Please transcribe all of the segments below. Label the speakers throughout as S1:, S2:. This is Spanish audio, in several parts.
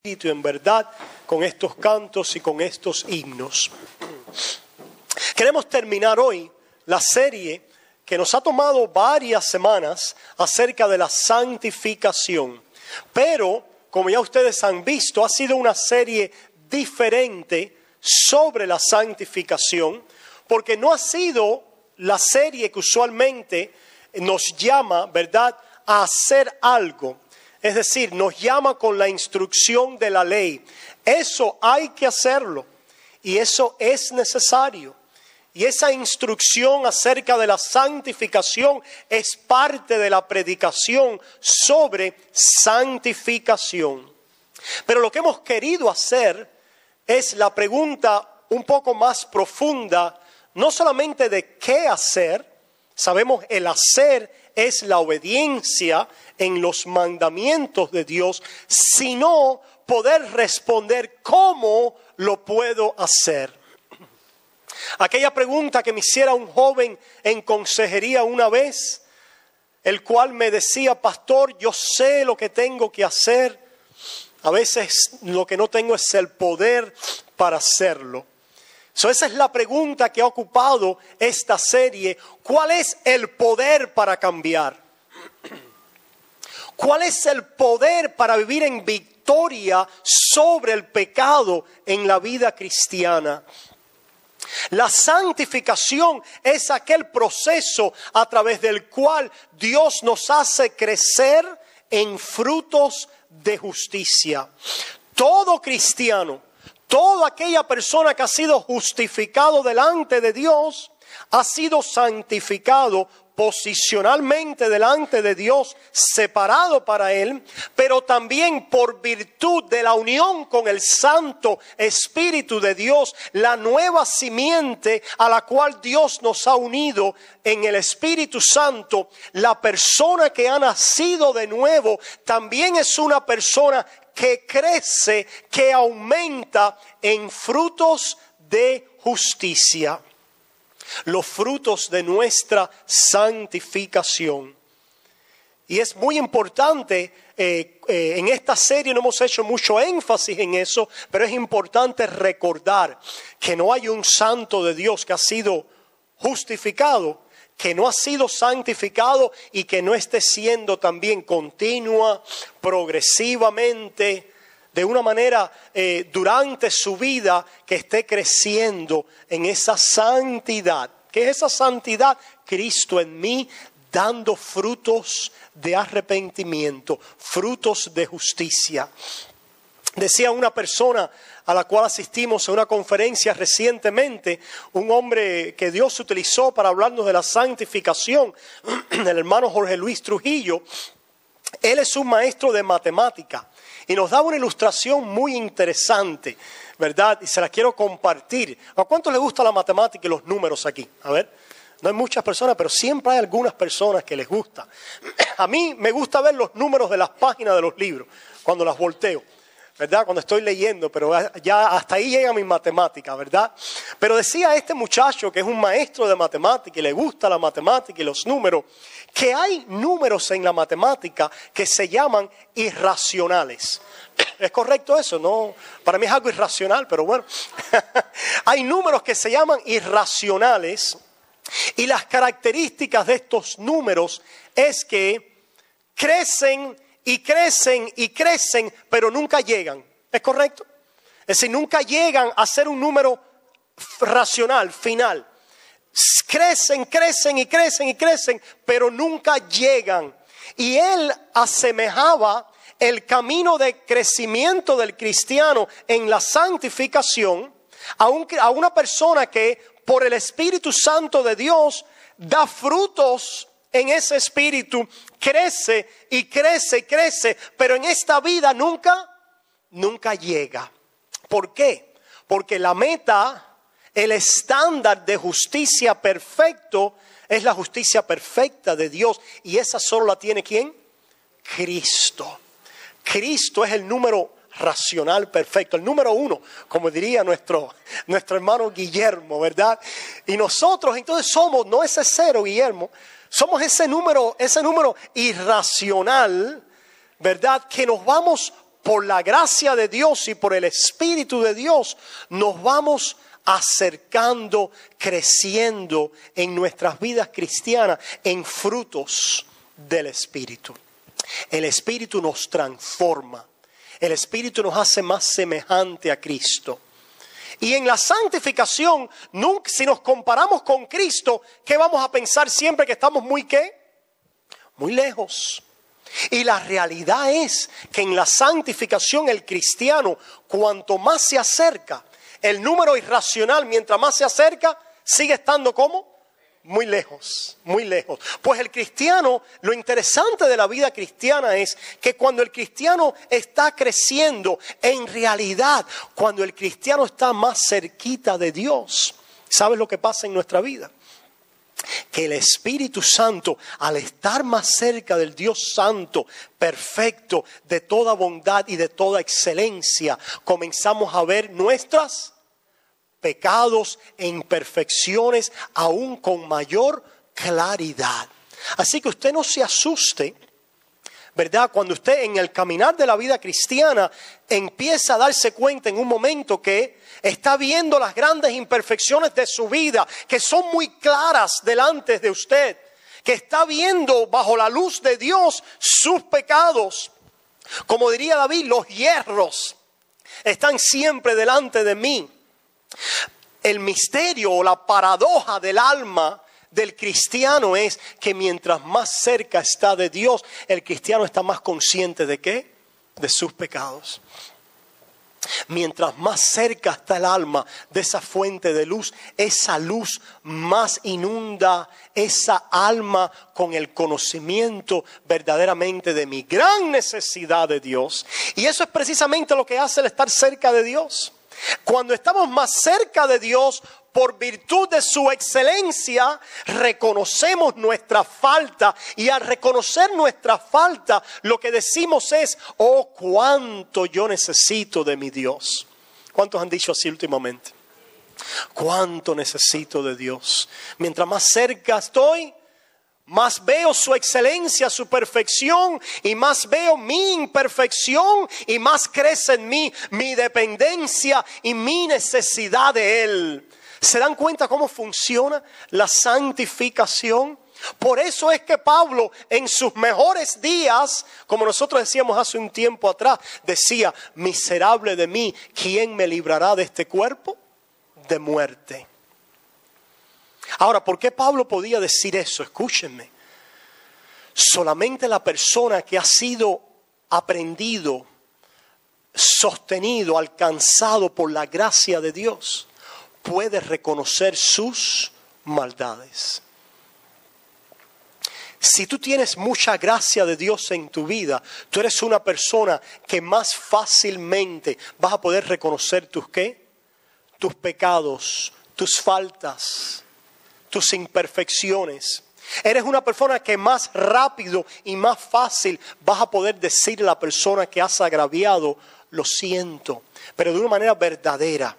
S1: espíritu y en verdad con estos cantos y con estos himnos. Queremos terminar hoy la serie que nos ha tomado varias semanas acerca de la santificación. Pero, como ya ustedes han visto, ha sido una serie diferente sobre la santificación, porque no ha sido la serie que usualmente nos llama, ¿verdad?, a hacer algo. Es decir, nos llama con la instrucción de la ley. Eso hay que hacerlo y eso es necesario. Y esa instrucción acerca de la santificación es parte de la predicación sobre santificación. Pero lo que hemos querido hacer es la pregunta un poco más profunda, no solamente de qué hacer. Sabemos el hacer es la obediencia en los mandamientos de Dios, sino poder responder cómo lo puedo hacer. Aquella pregunta que me hiciera un joven en consejería una vez, el cual me decía: pastor, yo sé lo que tengo que hacer, a veces lo que no tengo es el poder para hacerlo. Esa es la pregunta que ha ocupado esta serie. ¿Cuál es el poder para cambiar? ¿Cuál es el poder para vivir en victoria sobre el pecado en la vida cristiana? La santificación es aquel proceso a través del cual Dios nos hace crecer en frutos de justicia. Todo cristiano, toda aquella persona que ha sido justificado delante de Dios, ha sido santificado posicionalmente delante de Dios, separado para Él, pero también por virtud de la unión con el Santo Espíritu de Dios, la nueva simiente a la cual Dios nos ha unido en el Espíritu Santo. La persona que ha nacido de nuevo también es una persona que crece, que aumenta en frutos de justicia. Los frutos de nuestra santificación. Y es muy importante, en esta serie no hemos hecho mucho énfasis en eso, pero es importante recordar que no hay un santo de Dios que ha sido justificado, que no ha sido santificado y que no esté siendo también continua, progresivamente, de una manera durante su vida, que esté creciendo en esa santidad. ¿Qué es esa santidad? Cristo en mí, dando frutos de arrepentimiento, frutos de justicia. Decía una persona a la cual asistimos a una conferencia recientemente, un hombre que Dios utilizó para hablarnos de la santificación, el hermano Jorge Luis Trujillo. Él es un maestro de matemática y nos da una ilustración muy interesante, ¿verdad? Y se la quiero compartir. ¿A cuántos les gusta la matemática y los números aquí? A ver, no hay muchas personas, pero siempre hay algunas personas que les gusta. A mí me gusta ver los números de las páginas de los libros cuando las volteo, ¿verdad? Cuando estoy leyendo, pero ya hasta ahí llega mi matemática, ¿verdad? Pero decía este muchacho que es un maestro de matemática y le gusta la matemática y los números, que hay números en la matemática que se llaman irracionales. ¿Es correcto eso? No, para mí es algo irracional, pero bueno. Hay números que se llaman irracionales y las características de estos números es que crecen y crecen y crecen, pero nunca llegan. ¿Es correcto? Es decir, nunca llegan a ser un número racional, final. Crecen, crecen y crecen y crecen, pero nunca llegan. Y él asemejaba el camino de crecimiento del cristiano en la santificación a una persona que por el Espíritu Santo de Dios da frutos en ese espíritu, crece y crece y crece, pero en esta vida nunca llega. ¿Por qué? Porque la meta, el estándar de justicia perfecto es la justicia perfecta de Dios. Y esa solo la tiene ¿quién? Cristo. Cristo es el número racional perfecto, el número uno, como diría nuestro hermano Guillermo, ¿verdad? Y nosotros entonces somos, no ese cero, Guillermo, somos ese número irracional, ¿verdad? Que nos vamos por la gracia de Dios y por el Espíritu de Dios, nos vamos acercando, creciendo en nuestras vidas cristianas, en frutos del Espíritu. El Espíritu nos transforma. El Espíritu nos hace más semejante a Cristo. Y en la santificación, si nos comparamos con Cristo, ¿qué vamos a pensar siempre? Que estamos muy ¿qué? Muy lejos. Y la realidad es que en la santificación el cristiano, cuanto más se acerca, el número irracional, mientras más se acerca, sigue estando ¿cómo? Muy lejos, muy lejos. Pues el cristiano, lo interesante de la vida cristiana es que cuando el cristiano está creciendo, en realidad, cuando el cristiano está más cerquita de Dios, ¿sabes lo que pasa en nuestra vida? Que el Espíritu Santo, al estar más cerca del Dios Santo, perfecto, de toda bondad y de toda excelencia, comenzamos a ver nuestras pecados e imperfecciones aún con mayor claridad. Así que usted no se asuste, ¿verdad? Cuando usted en el caminar de la vida cristiana empieza a darse cuenta en un momento que está viendo las grandes imperfecciones de su vida, que son muy claras delante de usted, que está viendo bajo la luz de Dios sus pecados. Como diría David, los hierros están siempre delante de mí. El misterio o la paradoja del alma del cristiano es que mientras más cerca está de Dios, el cristiano está más consciente ¿de qué? De sus pecados. Mientras más cerca está el alma de esa fuente de luz, esa luz más inunda esa alma con el conocimiento verdaderamente de mi gran necesidad de Dios. Y eso es precisamente lo que hace el estar cerca de Dios. Cuando estamos más cerca de Dios, por virtud de su excelencia, reconocemos nuestra falta. Y al reconocer nuestra falta, lo que decimos es, oh, cuánto yo necesito de mi Dios. ¿Cuántos han dicho así últimamente? Cuánto necesito de Dios. Mientras más cerca estoy, más veo su excelencia, su perfección, y más veo mi imperfección, y más crece en mí mi dependencia y mi necesidad de Él. ¿Se dan cuenta cómo funciona la santificación? Por eso es que Pablo en sus mejores días, como nosotros decíamos hace un tiempo atrás, decía, miserable de mí, ¿quién me librará de este cuerpo de muerte? Ahora, ¿por qué Pablo podía decir eso? Escúchenme. Solamente la persona que ha sido aprendido, sostenido, alcanzado por la gracia de Dios, puede reconocer sus maldades. Si tú tienes mucha gracia de Dios en tu vida, tú eres una persona que más fácilmente vas a poder reconocer tus ¿qué? Tus pecados, tus faltas, tus imperfecciones. Eres una persona que más rápido y más fácil vas a poder decirle a la persona que has agraviado, lo siento, pero de una manera verdadera.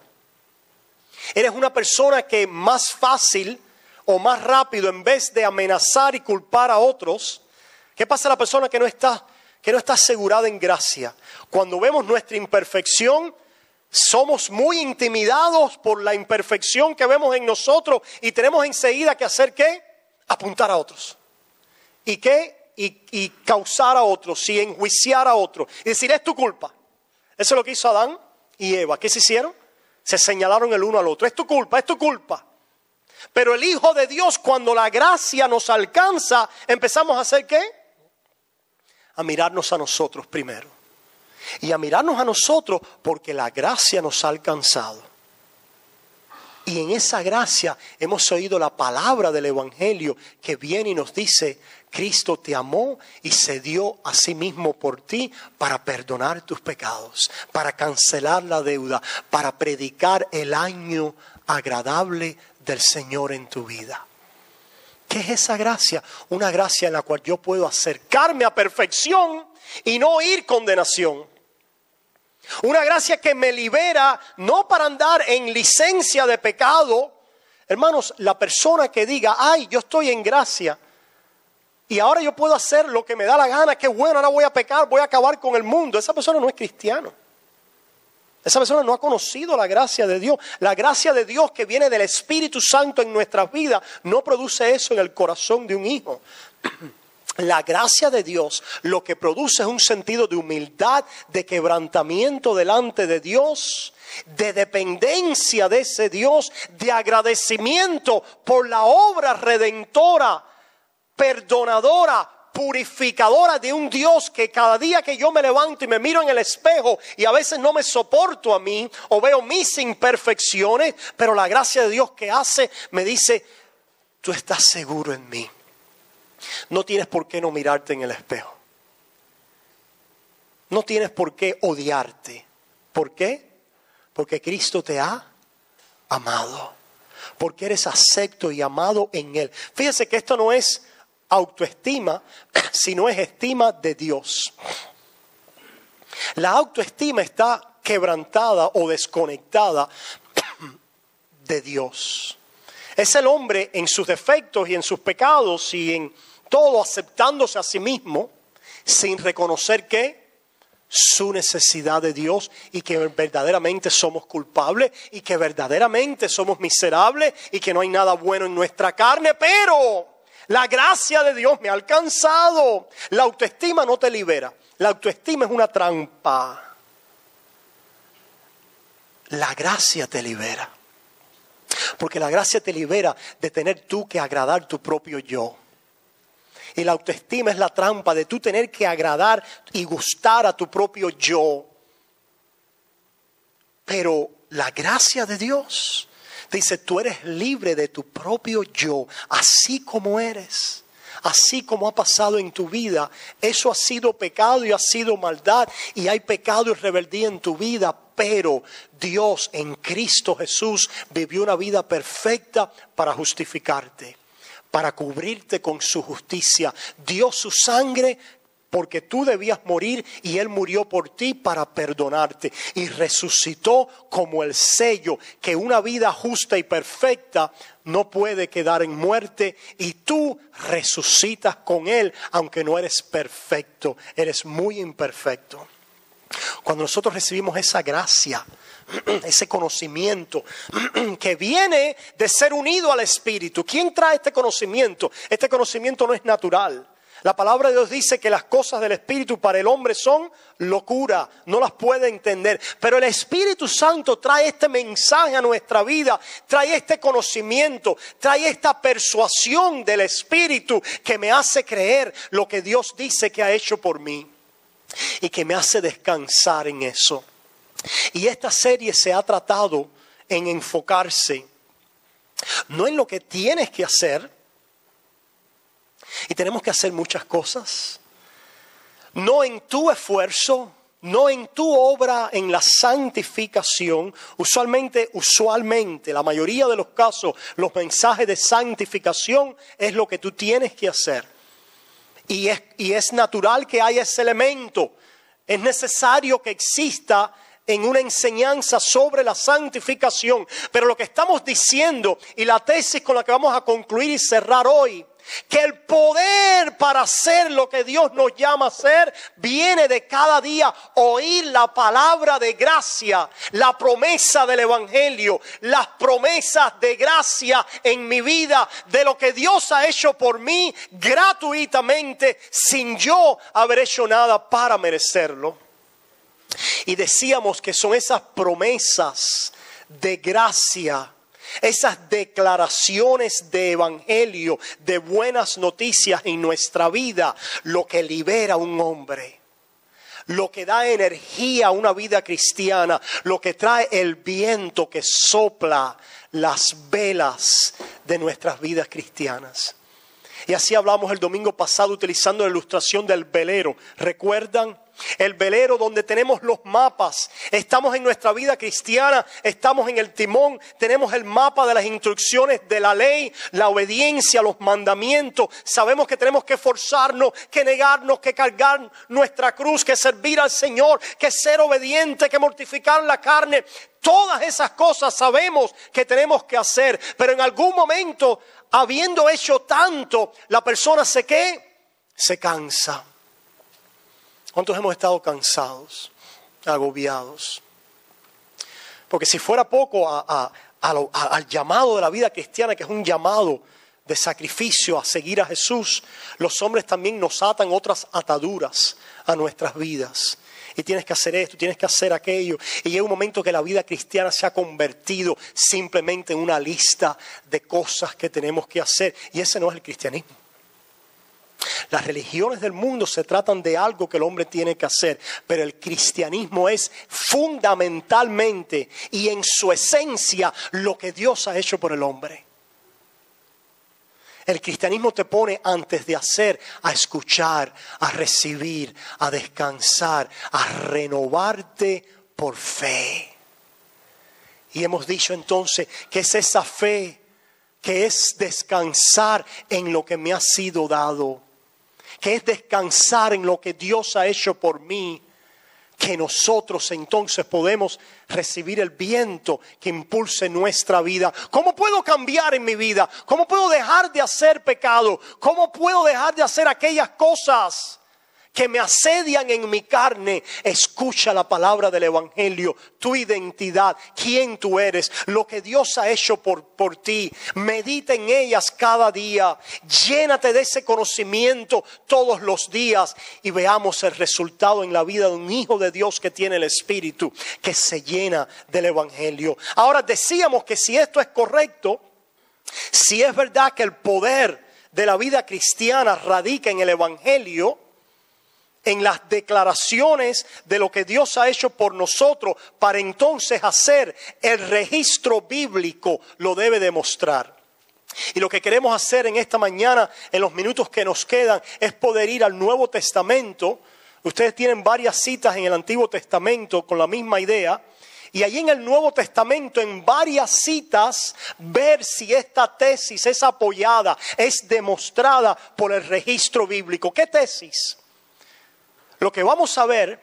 S1: Eres una persona que más fácil o más rápido, en vez de amenazar y culpar a otros, ¿qué pasa a la persona que no está asegurada en gracia? Cuando vemos nuestra imperfección, somos muy intimidados por la imperfección que vemos en nosotros y tenemos enseguida que hacer ¿qué? Apuntar a otros. ¿Y qué? Y causar a otros y enjuiciar a otros. Y decir, es tu culpa. Eso es lo que hizo Adán y Eva. ¿Qué se hicieron? Se señalaron el uno al otro. Es tu culpa, es tu culpa. Pero el Hijo de Dios, cuando la gracia nos alcanza, empezamos a hacer ¿qué? A mirarnos a nosotros primero. Y a mirarnos a nosotros porque la gracia nos ha alcanzado. Y en esa gracia hemos oído la palabra del Evangelio que viene y nos dice, Cristo te amó y se dio a sí mismo por ti para perdonar tus pecados, para cancelar la deuda, para predicar el año agradable del Señor en tu vida. ¿Qué es esa gracia? Una gracia en la cual yo puedo acercarme a perfección y no oír condenación. Una gracia que me libera no para andar en licencia de pecado. Hermanos, la persona que diga, ay, yo estoy en gracia y ahora yo puedo hacer lo que me da la gana, qué bueno, ahora voy a pecar, voy a acabar con el mundo. Esa persona no es cristiano. Esa persona no ha conocido la gracia de Dios. La gracia de Dios que viene del Espíritu Santo en nuestras vidas no produce eso en el corazón de un hijo. La gracia de Dios lo que produce es un sentido de humildad, de quebrantamiento delante de Dios, de dependencia de ese Dios, de agradecimiento por la obra redentora, perdonadora, purificadora de un Dios que cada día que yo me levanto y me miro en el espejo y a veces no me soporto a mí o veo mis imperfecciones, pero la gracia de Dios que hace me dice, tú estás seguro en mí. No tienes por qué no mirarte en el espejo. No tienes por qué odiarte. ¿Por qué? Porque Cristo te ha amado. Porque eres acepto y amado en Él. Fíjese que esto no es autoestima, sino es estima de Dios. La autoestima está quebrantada o desconectada de Dios. Es el hombre en sus defectos y en sus pecados y en todo aceptándose a sí mismo sin reconocer que su necesidad de Dios y que verdaderamente somos culpables y que verdaderamente somos miserables y que no hay nada bueno en nuestra carne, pero la gracia de Dios me ha alcanzado. La autoestima no te libera. La autoestima es una trampa. La gracia te libera. Porque la gracia te libera de tener tú que agradar tu propio yo. Y la autoestima es la trampa de tú tener que agradar y gustar a tu propio yo. Pero la gracia de Dios dice, tú eres libre de tu propio yo, así como eres, así como ha pasado en tu vida. Eso ha sido pecado y ha sido maldad y hay pecado y rebeldía en tu vida, pero Dios en Cristo Jesús vivió una vida perfecta para justificarte, para cubrirte con su justicia. Dio su sangre porque tú debías morir y Él murió por ti para perdonarte. Y resucitó como el sello que una vida justa y perfecta no puede quedar en muerte. Y tú resucitas con Él aunque no eres perfecto, eres muy imperfecto. Cuando nosotros recibimos esa gracia, ese conocimiento que viene de ser unido al Espíritu. ¿Quién trae este conocimiento? Este conocimiento no es natural. La palabra de Dios dice que las cosas del Espíritu para el hombre son locura, no las puede entender. Pero el Espíritu Santo trae este mensaje a nuestra vida, trae este conocimiento, trae esta persuasión del Espíritu que me hace creer lo que Dios dice que ha hecho por mí y que me hace descansar en eso. Y esta serie se ha tratado en enfocarse no en lo que tienes que hacer, y tenemos que hacer muchas cosas, no en tu esfuerzo, no en tu obra en la santificación. Usualmente, la mayoría de los casos, los mensajes de santificación es lo que tú tienes que hacer. Y es natural que haya ese elemento. Es necesario que exista en una enseñanza sobre la santificación. Pero lo que estamos diciendo y la tesis con la que vamos a concluir y cerrar hoy, que el poder para hacer lo que Dios nos llama a hacer viene de cada día oír la palabra de gracia, la promesa del Evangelio, las promesas de gracia en mi vida, de lo que Dios ha hecho por mí gratuitamente sin yo haber hecho nada para merecerlo. Y decíamos que son esas promesas de gracia, esas declaraciones de evangelio, de buenas noticias en nuestra vida, lo que libera a un hombre, lo que da energía a una vida cristiana, lo que trae el viento que sopla las velas de nuestras vidas cristianas. Y así hablamos el domingo pasado utilizando la ilustración del velero. ¿Recuerdan? El velero donde tenemos los mapas. Estamos en nuestra vida cristiana, estamos en el timón, tenemos el mapa de las instrucciones de la ley, la obediencia, los mandamientos. Sabemos que tenemos que esforzarnos, que negarnos, que cargar nuestra cruz, que servir al Señor, que ser obediente, que mortificar la carne. Todas esas cosas sabemos que tenemos que hacer, pero en algún momento, habiendo hecho tanto, la persona se ¿qué? se cansa. ¿Cuántos hemos estado cansados, agobiados? Porque si fuera poco al llamado de la vida cristiana, que es un llamado de sacrificio a seguir a Jesús, los hombres también nos atan otras ataduras a nuestras vidas. Y tienes que hacer esto, tienes que hacer aquello. Y llega un momento que la vida cristiana se ha convertido simplemente en una lista de cosas que tenemos que hacer. Y ese no es el cristianismo. Las religiones del mundo se tratan de algo que el hombre tiene que hacer, pero el cristianismo es fundamentalmente y en su esencia lo que Dios ha hecho por el hombre. El cristianismo te pone antes de hacer a escuchar, a recibir, a descansar, a renovarte por fe. Y hemos dicho entonces que es esa fe que es descansar en lo que me ha sido dado, que es descansar en lo que Dios ha hecho por mí, que nosotros entonces podemos recibir el viento que impulse nuestra vida. ¿Cómo puedo cambiar en mi vida? ¿Cómo puedo dejar de hacer pecado? ¿Cómo puedo dejar de hacer aquellas cosas que me asedian en mi carne? Escucha la palabra del Evangelio, tu identidad, quién tú eres, lo que Dios ha hecho por ti. Medita en ellas cada día, llénate de ese conocimiento todos los días y veamos el resultado en la vida de un hijo de Dios que tiene el Espíritu, que se llena del Evangelio. Ahora decíamos que si esto es correcto, si es verdad que el poder de la vida cristiana radica en el Evangelio, en las declaraciones de lo que Dios ha hecho por nosotros, para entonces hacer el registro bíblico lo debe demostrar. Y lo que queremos hacer en esta mañana, en los minutos que nos quedan, es poder ir al Nuevo Testamento. Ustedes tienen varias citas en el Antiguo Testamento con la misma idea. Y allí en el Nuevo Testamento, en varias citas, ver si esta tesis es apoyada, es demostrada por el registro bíblico. ¿Qué tesis? Lo que vamos a ver,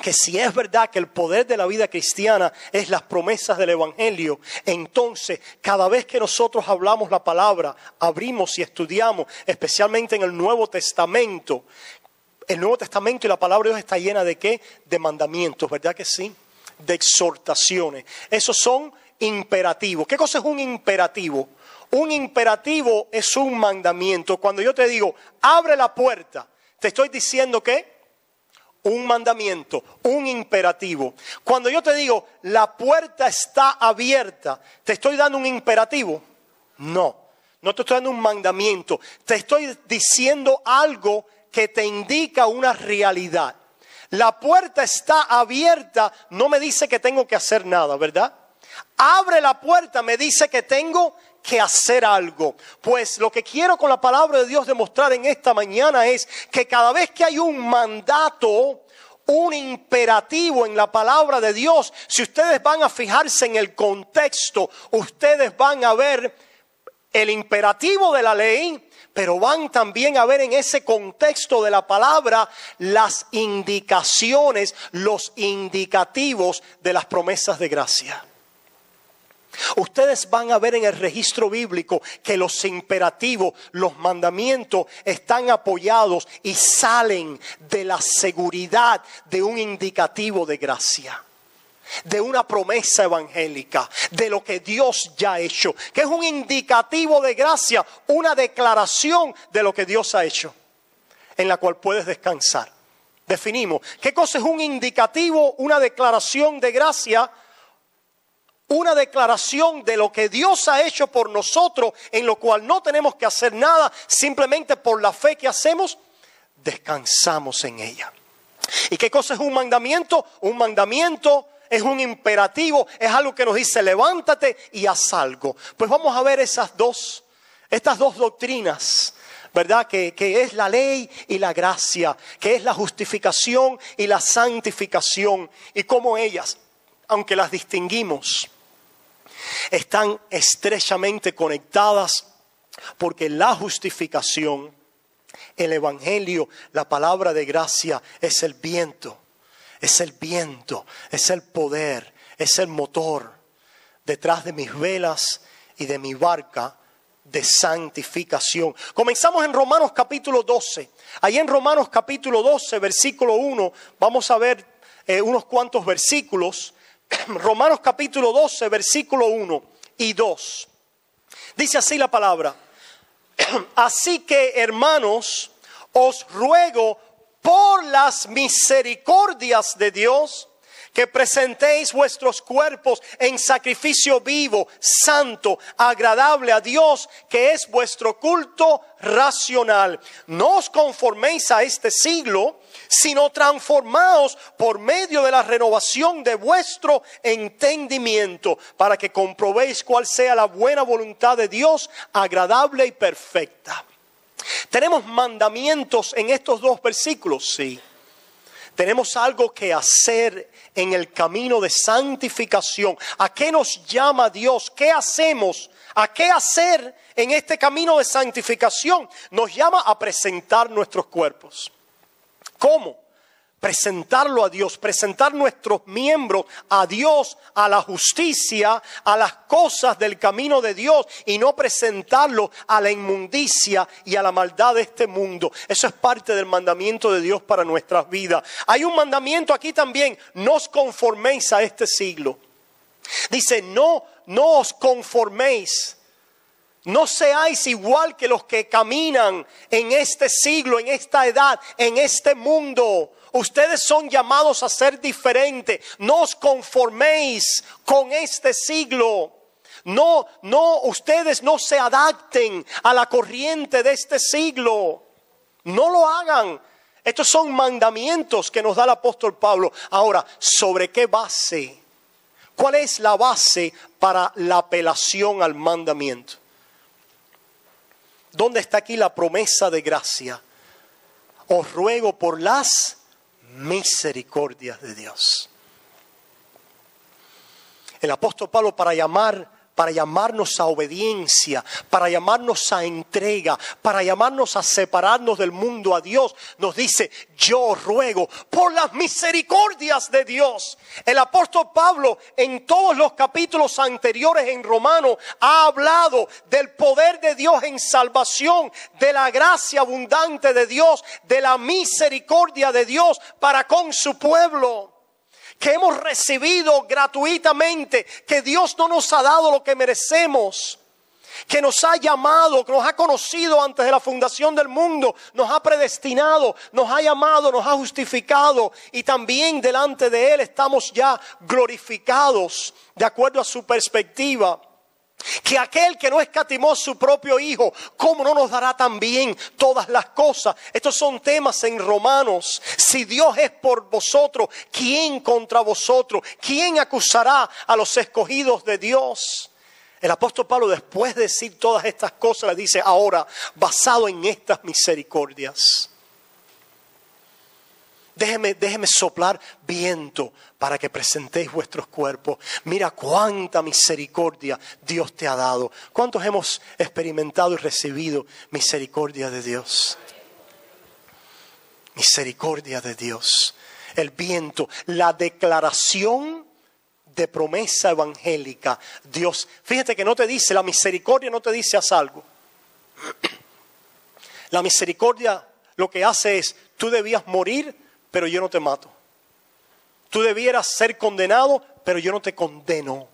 S1: que si es verdad que el poder de la vida cristiana es las promesas del Evangelio, entonces cada vez que nosotros hablamos la palabra, abrimos y estudiamos, especialmente en el Nuevo Testamento, el Nuevo Testamento y la palabra de Dios está llena de ¿qué? De mandamientos, ¿verdad que sí? De exhortaciones. Esos son imperativos. ¿Qué cosa es un imperativo? Un imperativo es un mandamiento. Cuando yo te digo, abre la puerta, te estoy diciendo ¿qué? Un mandamiento, un imperativo. Cuando yo te digo, la puerta está abierta, ¿te estoy dando un imperativo? No te estoy dando un mandamiento. Te estoy diciendo algo que te indica una realidad. La puerta está abierta, no me dice que tengo que hacer nada, ¿verdad? Abre la puerta, me dice que tengo que hacer algo. Pues lo que quiero con la palabra de Dios demostrar en esta mañana es que cada vez que hay un mandato, un imperativo en la palabra de Dios, si ustedes van a fijarse en el contexto, ustedes van a ver el imperativo de la ley, pero van también a ver en ese contexto de la palabra las indicaciones, los indicativos de las promesas de gracia. Ustedes van a ver en el registro bíblico que los imperativos, los mandamientos están apoyados y salen de la seguridad de un indicativo de gracia, de una promesa evangélica, de lo que Dios ya ha hecho, que es un indicativo de gracia, una declaración de lo que Dios ha hecho, en la cual puedes descansar. Definimos, ¿qué cosa es un indicativo, una declaración de gracia? Una declaración de lo que Dios ha hecho por nosotros, en lo cual no tenemos que hacer nada, simplemente por la fe que hacemos, descansamos en ella. ¿Y qué cosa es un mandamiento? Un mandamiento es un imperativo, es algo que nos dice levántate y haz algo. Pues vamos a ver estas dos doctrinas, ¿verdad? Que es la ley y la gracia, que es la justificación y la santificación, y cómo ellas, aunque las distinguimos, están estrechamente conectadas, porque la justificación, el evangelio, la palabra de gracia es el viento, es el poder, es el motor detrás de mis velas y de mi barca, de santificación. Comenzamos en Romanos capítulo 12. Ahí en Romanos capítulo 12, versículo 1, vamos a ver unos cuantos versículos. Romanos capítulo 12, versículo 1 y 2. Dice así la palabra. Así que, hermanos, os ruego por las misericordias de Dios que presentéis vuestros cuerpos en sacrificio vivo, santo, agradable a Dios, que es vuestro culto racional. No os conforméis a este siglo, sino transformaos por medio de la renovación de vuestro entendimiento, para que comprobéis cuál sea la buena voluntad de Dios, agradable y perfecta. ¿Tenemos mandamientos en estos dos versículos? Sí. Tenemos algo que hacer en el camino de santificación. ¿A qué nos llama Dios? ¿Qué hacemos? ¿A qué hacer en este camino de santificación? Nos llama a presentar nuestros cuerpos. ¿Cómo? Presentarlo a Dios, presentar nuestros miembros a Dios, a la justicia, a las cosas del camino de Dios, y no presentarlo a la inmundicia y a la maldad de este mundo. Eso es parte del mandamiento de Dios para nuestras vidas. Hay un mandamiento aquí también: no os conforméis a este siglo. Dice, no os conforméis. No seáis igual que los que caminan en este siglo, en esta edad, en este mundo. Ustedes son llamados a ser diferentes. No os conforméis con este siglo. Ustedes no se adapten a la corriente de este siglo. No lo hagan. Estos son mandamientos que nos da el apóstol Pablo. Ahora, ¿sobre qué base? ¿Cuál es la base para la apelación al mandamiento? ¿Dónde está aquí la promesa de gracia? Os ruego por las misericordias de Dios. El apóstol Pablo, para llamarnos a obediencia, para llamarnos a entrega, para llamarnos a separarnos del mundo a Dios, nos dice: yo ruego por las misericordias de Dios. El apóstol Pablo, en todos los capítulos anteriores en Romanos, ha hablado del poder de Dios en salvación, de la gracia abundante de Dios, de la misericordia de Dios para con su pueblo, que hemos recibido gratuitamente, que Dios no nos ha dado lo que merecemos, que nos ha llamado, que nos ha conocido antes de la fundación del mundo, nos ha predestinado, nos ha llamado, nos ha justificado, y también delante de Él estamos ya glorificados de acuerdo a su perspectiva. Que aquel que no escatimó su propio Hijo, ¿cómo no nos dará también todas las cosas? Estos son temas en Romanos. Si Dios es por vosotros, ¿quién contra vosotros? ¿Quién acusará a los escogidos de Dios? El apóstol Pablo, después de decir todas estas cosas, le dice: ahora, basado en estas misericordias, déjeme soplar viento para que presentéis vuestros cuerpos. Mira cuánta misericordia Dios te ha dado. ¿Cuántos hemos experimentado y recibido misericordia de Dios? Misericordia de Dios. El viento, la declaración de promesa evangélica. Dios, fíjate que no te dice, la misericordia no te dice haz algo. La misericordia lo que hace es: tú debías morir, pero yo no te mato. Tú debieras ser condenado, pero yo no te condeno.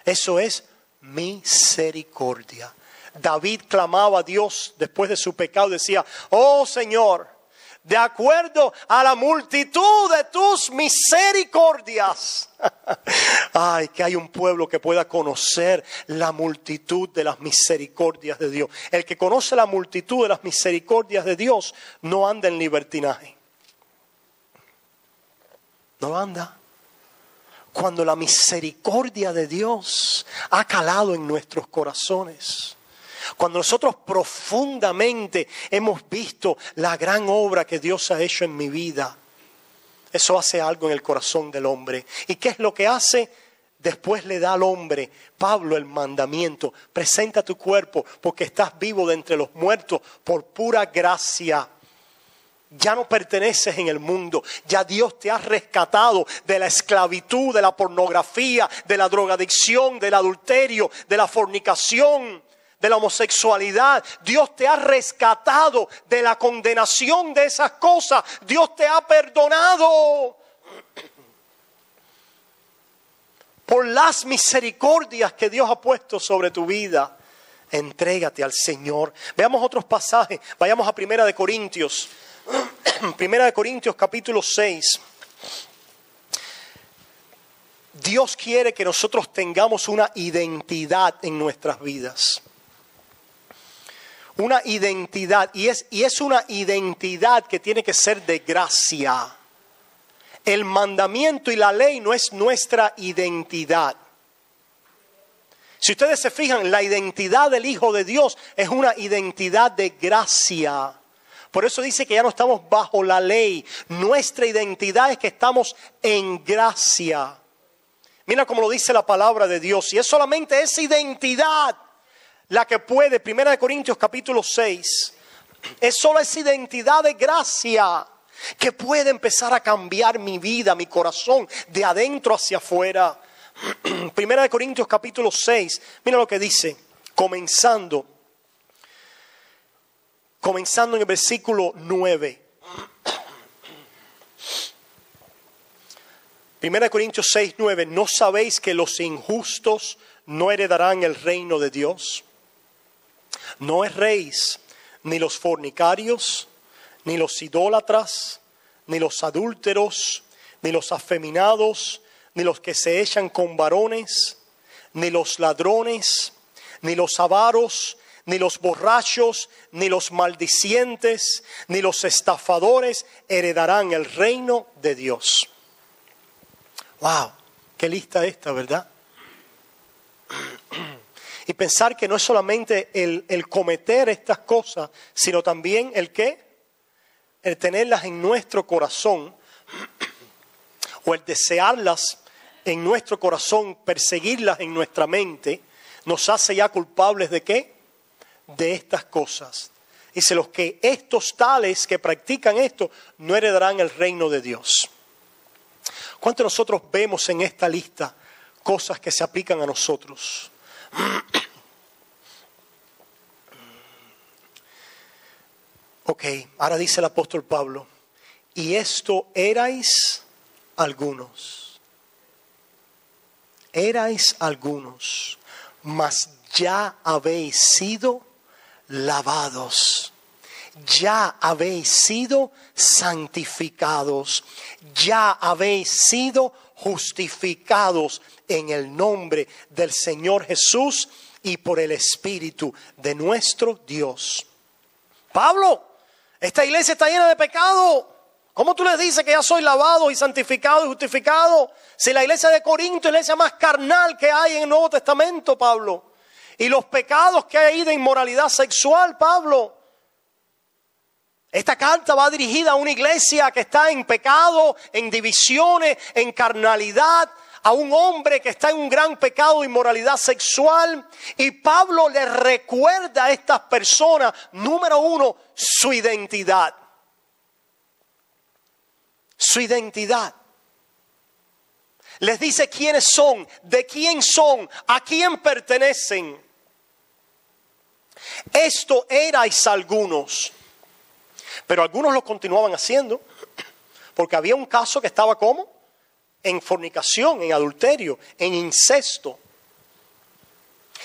S1: Eso es misericordia. David clamaba a Dios después de su pecado, decía: oh Señor, de acuerdo a la multitud de tus misericordias. Ay, que hay un pueblo que pueda conocer la multitud de las misericordias de Dios. El que conoce la multitud de las misericordias de Dios no anda en libertinaje. No anda. Cuando la misericordia de Dios ha calado en nuestros corazones, cuando nosotros profundamente hemos visto la gran obra que Dios ha hecho en mi vida, eso hace algo en el corazón del hombre. ¿Y qué es lo que hace? Después le da al hombre, Pablo, el mandamiento: presenta tu cuerpo porque estás vivo de entre los muertos por pura gracia. Ya no perteneces en el mundo. Ya Dios te ha rescatado de la esclavitud, de la pornografía, de la drogadicción, del adulterio, de la fornicación, de la homosexualidad. Dios te ha rescatado de la condenación de esas cosas. Dios te ha perdonado. Por las misericordias que Dios ha puesto sobre tu vida, entrégate al Señor. Veamos otros pasajes. Vayamos a 1 Corintios. 1 Corintios capítulo 6. Dios quiere que nosotros tengamos una identidad en nuestras vidas. Una identidad. Y es una identidad que tiene que ser de gracia. El mandamiento y la ley no es nuestra identidad. Si ustedes se fijan, la identidad del Hijo de Dios es una identidad de gracia. Por eso dice que ya no estamos bajo la ley. Nuestra identidad es que estamos en gracia. Mira cómo lo dice la palabra de Dios. Y es solamente esa identidad la que puede, 1 Corintios capítulo 6, es solo esa identidad de gracia que puede empezar a cambiar mi vida, mi corazón, de adentro hacia afuera. 1 Corintios capítulo 6, mira lo que dice, comenzando en el versículo 9. 1 Corintios 6, 9, ¿no sabéis que los injustos no heredarán el reino de Dios? No erréis, ni los fornicarios, ni los idólatras, ni los adúlteros, ni los afeminados, ni los que se echan con varones, ni los ladrones, ni los avaros, ni los borrachos, ni los maldicientes, ni los estafadores heredarán el reino de Dios. Wow, qué lista esta, ¿verdad? Y pensar que no es solamente el cometer estas cosas, sino también el ¿qué? El tenerlas en nuestro corazón, o el desearlas en nuestro corazón, perseguirlas en nuestra mente, nos hace ya culpables ¿de qué? De estas cosas. Dice, los que estos tales que practican esto no heredarán el reino de Dios. ¿Cuántos de nosotros vemos en esta lista cosas que se aplican a nosotros? Ok, ahora dice el apóstol Pablo, y esto erais algunos. Erais algunos, mas ya habéis sido lavados. Ya habéis sido santificados, ya habéis sido justificados en el nombre del Señor Jesús y por el Espíritu de nuestro Dios. Pablo, esta iglesia está llena de pecado. ¿Cómo tú les dices que ya soy lavado y santificado y justificado? Si la iglesia de Corinto es la iglesia más carnal que hay en el Nuevo Testamento, Pablo. Y los pecados que hay de inmoralidad sexual, Pablo. Esta carta va dirigida a una iglesia que está en pecado, en divisiones, en carnalidad, a un hombre que está en un gran pecado de inmoralidad sexual. Y Pablo le recuerda a estas personas, número uno, su identidad. Su identidad. Les dice quiénes son, de quién son, a quién pertenecen. Esto erais algunos. Pero algunos lo continuaban haciendo, porque había un caso que estaba ¿cómo? En fornicación, en adulterio, en incesto.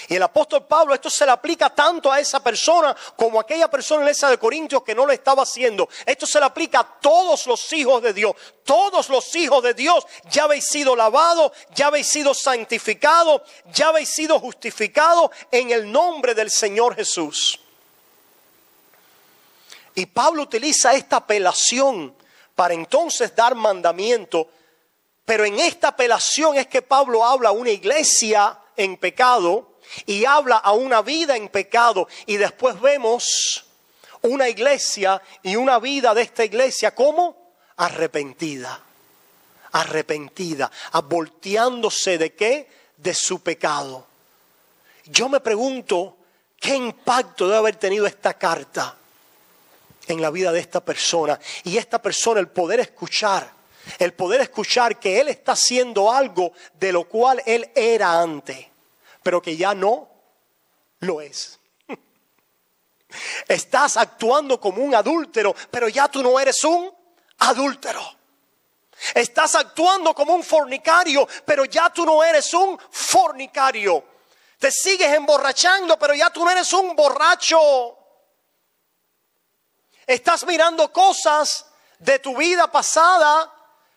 S1: Y el apóstol Pablo esto se le aplica tanto a esa persona como a aquella persona en la iglesia de Corintios que no lo estaba haciendo. Esto se le aplica a todos los hijos de Dios. Todos los hijos de Dios ya habéis sido lavados, ya habéis sido santificados, ya habéis sido justificados en el nombre del Señor Jesús. Y Pablo utiliza esta apelación para entonces dar mandamiento. Pero en esta apelación es que Pablo habla a una iglesia en pecado y habla a una vida en pecado. Y después vemos una iglesia y una vida de esta iglesia como arrepentida. Arrepentida, volteándose ¿de qué? De su pecado. Yo me pregunto, ¿qué impacto debe haber tenido esta carta en la vida de esta persona? Y esta persona, el poder escuchar que él está haciendo algo de lo cual él era antes, pero que ya no lo es. Estás actuando como un adúltero, pero ya tú no eres un adúltero. Estás actuando como un fornicario, pero ya tú no eres un fornicario. Te sigues emborrachando, pero ya tú no eres un borracho. Estás mirando cosas de tu vida pasada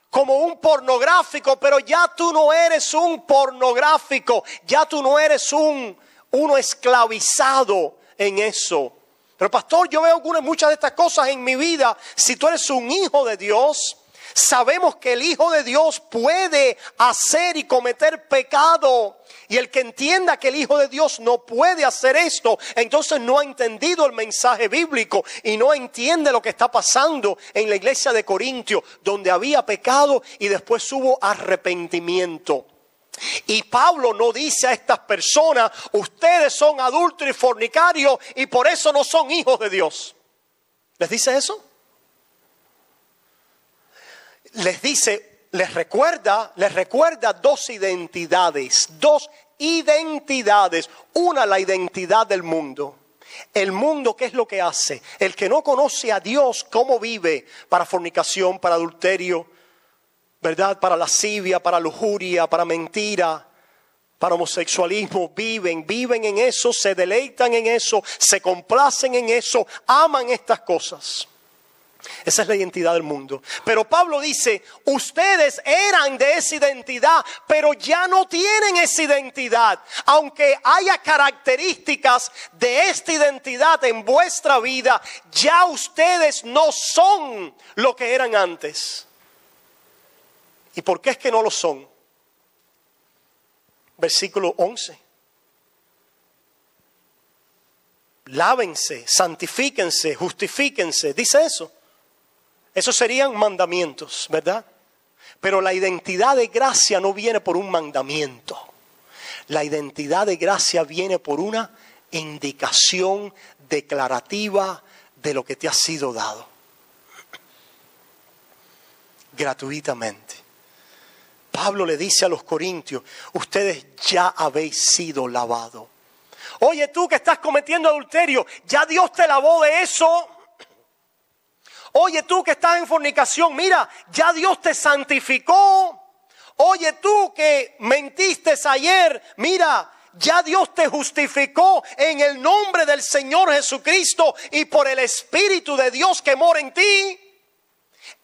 S1: como un pornográfico, pero ya tú no eres un pornográfico. Ya tú no eres uno esclavizado en eso. Pero pastor, yo veo muchas de estas cosas en mi vida. Si tú eres un hijo de Dios, sabemos que el Hijo de Dios puede hacer y cometer pecado. Y el que entienda que el Hijo de Dios no puede hacer esto, entonces no ha entendido el mensaje bíblico y no entiende lo que está pasando en la iglesia de Corintios, donde había pecado y después hubo arrepentimiento. Y Pablo no dice a estas personas: ustedes son adúlteros y fornicarios y por eso no son hijos de Dios. ¿Les dice eso? Les recuerda dos identidades. Una, la identidad del mundo. El mundo, ¿qué es lo que hace? El que no conoce a Dios, ¿cómo vive? Para fornicación, para adulterio, ¿verdad? Para lascivia, para lujuria, para mentira, para homosexualismo. Viven en eso, se deleitan en eso, se complacen en eso, aman estas cosas. Esa es la identidad del mundo. Pero Pablo dice: ustedes eran de esa identidad, pero ya no tienen esa identidad. Aunque haya características de esta identidad en vuestra vida, ya ustedes no son lo que eran antes. ¿Y por qué es que no lo son? Versículo 11. Lávense, santifíquense, justifíquense. Dice eso. Esos serían mandamientos, ¿verdad? Pero la identidad de gracia no viene por un mandamiento. La identidad de gracia viene por una indicación declarativa de lo que te ha sido dado. Gratuitamente. Pablo le dice a los corintios: ustedes ya habéis sido lavados. Oye, tú que estás cometiendo adulterio, ya Dios te lavó de eso. Oye, tú que estás en fornicación, mira, ya Dios te santificó. Oye, tú que mentiste ayer, mira, ya Dios te justificó en el nombre del Señor Jesucristo y por el Espíritu de Dios que mora en ti.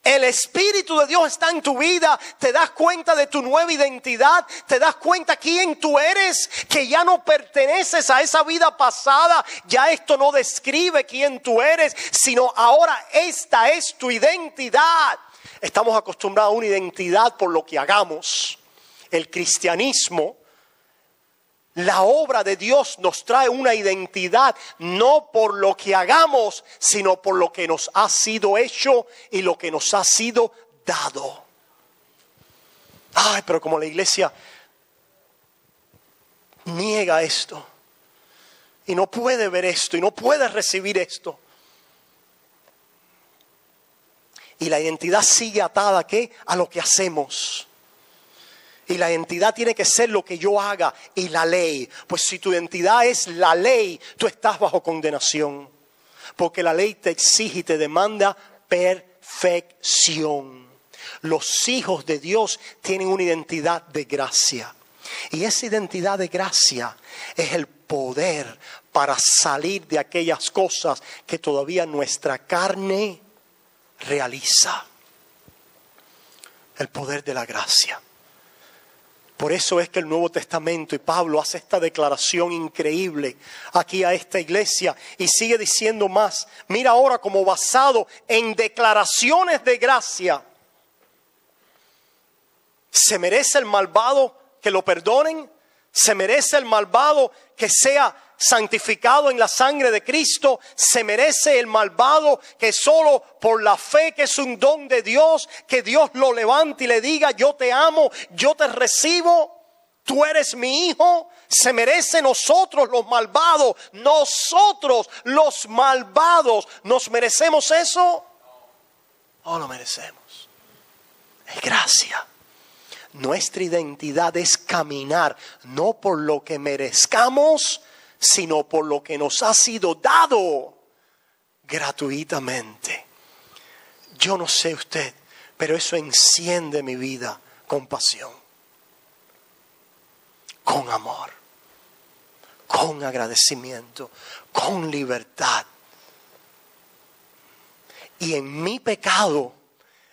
S1: El Espíritu de Dios está en tu vida. Te das cuenta de tu nueva identidad. Te das cuenta quién tú eres. Que ya no perteneces a esa vida pasada. Ya esto no describe quién tú eres, sino ahora esta es tu identidad. Estamos acostumbrados a una identidad por lo que hagamos. El cristianismo, la obra de Dios nos trae una identidad, no por lo que hagamos, sino por lo que nos ha sido hecho y lo que nos ha sido dado. Ay, pero como la iglesia niega esto y no puede ver esto y no puede recibir esto. Y la identidad sigue atada ¿a qué? A lo que hacemos. Y la identidad tiene que ser lo que yo haga y la ley. Pues si tu identidad es la ley, tú estás bajo condenación. Porque la ley te exige y te demanda perfección. Los hijos de Dios tienen una identidad de gracia. Y esa identidad de gracia es el poder para salir de aquellas cosas que todavía nuestra carne realiza. El poder de la gracia. Por eso es que el Nuevo Testamento y Pablo hace esta declaración increíble aquí a esta iglesia y sigue diciendo más. Mira ahora como basado en declaraciones de gracia. ¿Se merece el malvado que lo perdonen? ¿Se merece el malvado que sea santificado en la sangre de Cristo? ¿Se merece el malvado que solo por la fe, que es un don de Dios, que Dios lo levante y le diga: yo te amo, yo te recibo, tú eres mi hijo? ¿Se merece nosotros los malvados? Nosotros los malvados, ¿nos merecemos eso? No lo merecemos. Es gracia. Nuestra identidad es caminar no por lo que merezcamos, sino por lo que nos ha sido dado. gratuitamente. Yo no sé usted, pero eso enciende mi vida con pasión, con amor, con agradecimiento, con libertad. Y en mi pecado,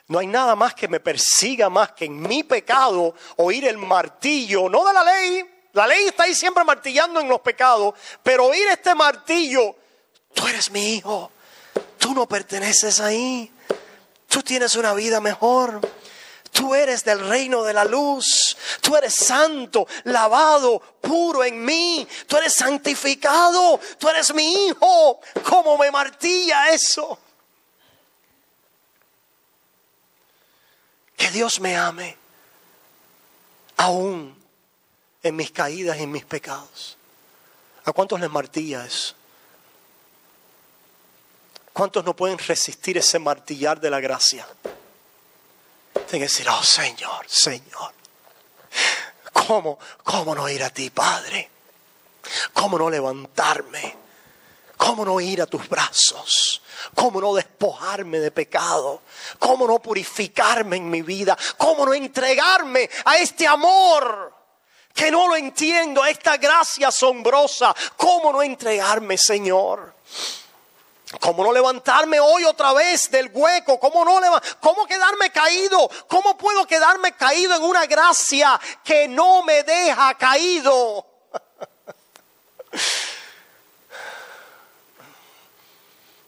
S1: no hay nada más que me persiga más que en mi pecado oír el martillo, no de la ley. La ley está ahí siempre martillando en los pecados, pero oír este martillo: tú eres mi hijo, tú no perteneces ahí, tú tienes una vida mejor, tú eres del reino de la luz, tú eres santo, lavado, puro en mí, tú eres santificado, tú eres mi hijo. ¿Cómo me martilla eso? Que Dios me ame aún en mis caídas y en mis pecados. ¿A cuántos les martilla eso? ¿Cuántos no pueden resistir ese martillar de la gracia? Tienen que decir: oh Señor, Señor, ¿cómo no ir a ti, Padre? ¿Cómo no levantarme? ¿Cómo no ir a tus brazos? ¿Cómo no despojarme de pecado? ¿Cómo no purificarme en mi vida? ¿Cómo no entregarme a este amor que no lo entiendo, a esta gracia asombrosa? ¿Cómo no entregarme, Señor? ¿Cómo no levantarme hoy otra vez del hueco? ¿Cómo quedarme caído? ¿Cómo puedo quedarme caído en una gracia que no me deja caído?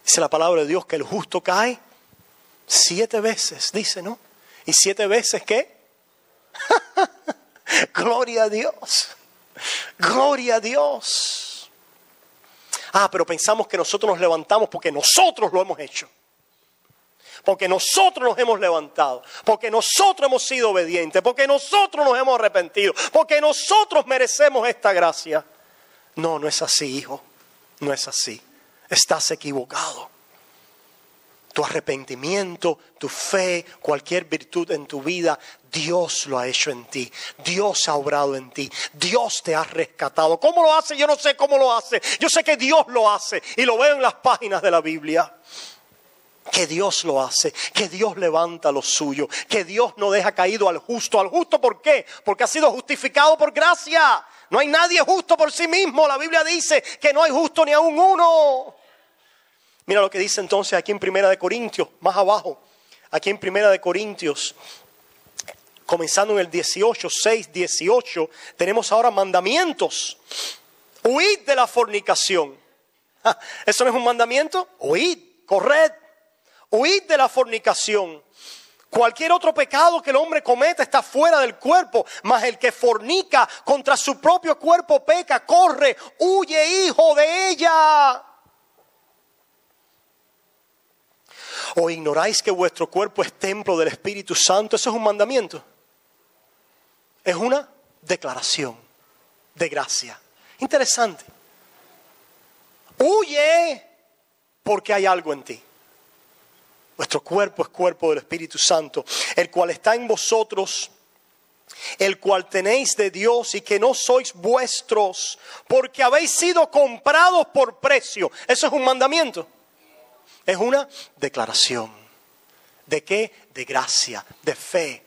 S1: Dice la palabra de Dios que el justo cae 7 veces, dice, ¿no? ¿Y 7 veces qué? Gloria a Dios. Gloria a Dios. Pero pensamos que nosotros nos levantamos porque nosotros lo hemos hecho. Porque nosotros nos hemos levantado. Porque nosotros hemos sido obedientes. Porque nosotros nos hemos arrepentido. Porque nosotros merecemos esta gracia. No, no es así, hijo. No es así. Estás equivocado. Tu arrepentimiento, tu fe, cualquier virtud en tu vida, Dios lo ha hecho en ti. Dios ha obrado en ti. Dios te ha rescatado. ¿Cómo lo hace? Yo no sé cómo lo hace. Yo sé que Dios lo hace y lo veo en las páginas de la Biblia. Que Dios lo hace, que Dios levanta lo suyo, que Dios no deja caído al justo. ¿Al justo por qué? Porque ha sido justificado por gracia. No hay nadie justo por sí mismo. La Biblia dice que no hay justo ni aun uno. Mira lo que dice entonces aquí en Primera de Corintios, más abajo. Aquí en Primera de Corintios, comenzando en el 18, tenemos ahora mandamientos. Huid de la fornicación. ¿Eso no es un mandamiento? Huid, corred. Huid de la fornicación. Cualquier otro pecado que el hombre cometa está fuera del cuerpo, mas el que fornica contra su propio cuerpo peca. Corre, huye, hijo, de ella. ¿O ignoráis que vuestro cuerpo es templo del Espíritu Santo? Eso es un mandamiento. Es una declaración de gracia. Interesante. Huye porque hay algo en ti. Vuestro cuerpo es cuerpo del Espíritu Santo, el cual está en vosotros, el cual tenéis de Dios y que no sois vuestros, porque habéis sido comprados por precio. Eso es un mandamiento. Es una declaración. ¿De qué? De gracia, de fe.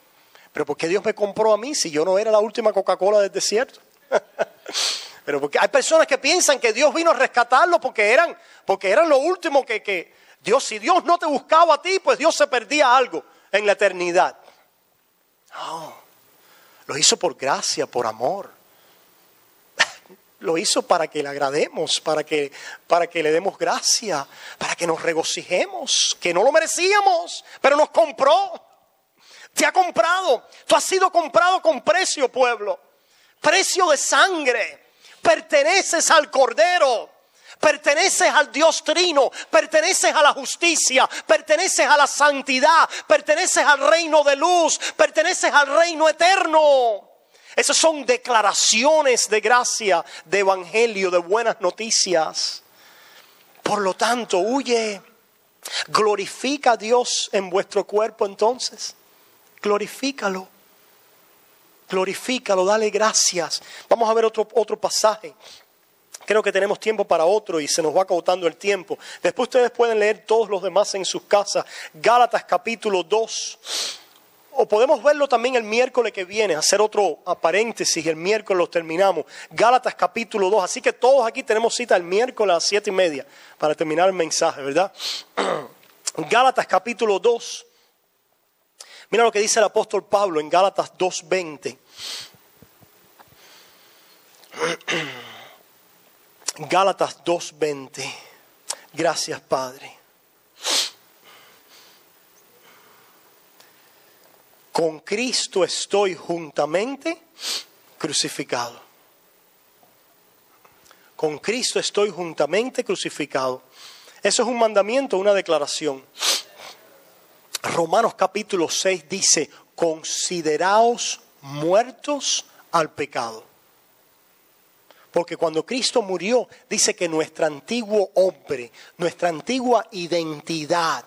S1: Pero ¿por qué Dios me compró a mí si yo no era la última Coca-Cola del desierto? Pero porque hay personas que piensan que Dios vino a rescatarlos porque eran lo último que Dios, si Dios no te buscaba a ti, pues Dios se perdía algo en la eternidad. No, lo hizo por gracia, por amor. Lo hizo para que le agrademos, para que le demos gracia, para que nos regocijemos, que no lo merecíamos, pero nos compró. Te ha comprado. Tú has sido comprado con precio, pueblo. Precio de sangre. Perteneces al Cordero. Perteneces al Dios Trino, perteneces a la justicia, perteneces a la santidad, perteneces al reino de luz, perteneces al reino eterno. Esas son declaraciones de gracia, de evangelio, de buenas noticias. Por lo tanto, huye. Glorifica a Dios en vuestro cuerpo entonces. Glorifícalo. Glorifícalo, dale gracias. Vamos a ver otro pasaje Creo que tenemos tiempo para otro y se nos va acotando el tiempo. Después ustedes pueden leer todos los demás en sus casas. Gálatas capítulo 2. O podemos verlo también el miércoles que viene, hacer otro paréntesis, el miércoles lo terminamos. Gálatas capítulo 2. Así que todos aquí tenemos cita el miércoles a las 7:30 para terminar el mensaje, ¿verdad? Gálatas capítulo 2. Mira lo que dice el apóstol Pablo en Gálatas 2:20. Gálatas 2:20. Gracias, Padre. Con Cristo estoy juntamente crucificado. Con Cristo estoy juntamente crucificado. Eso es un mandamiento, una declaración. Romanos capítulo 6 dice, consideraos muertos al pecado. Porque cuando Cristo murió, dice que nuestro antiguo hombre, nuestra antigua identidad,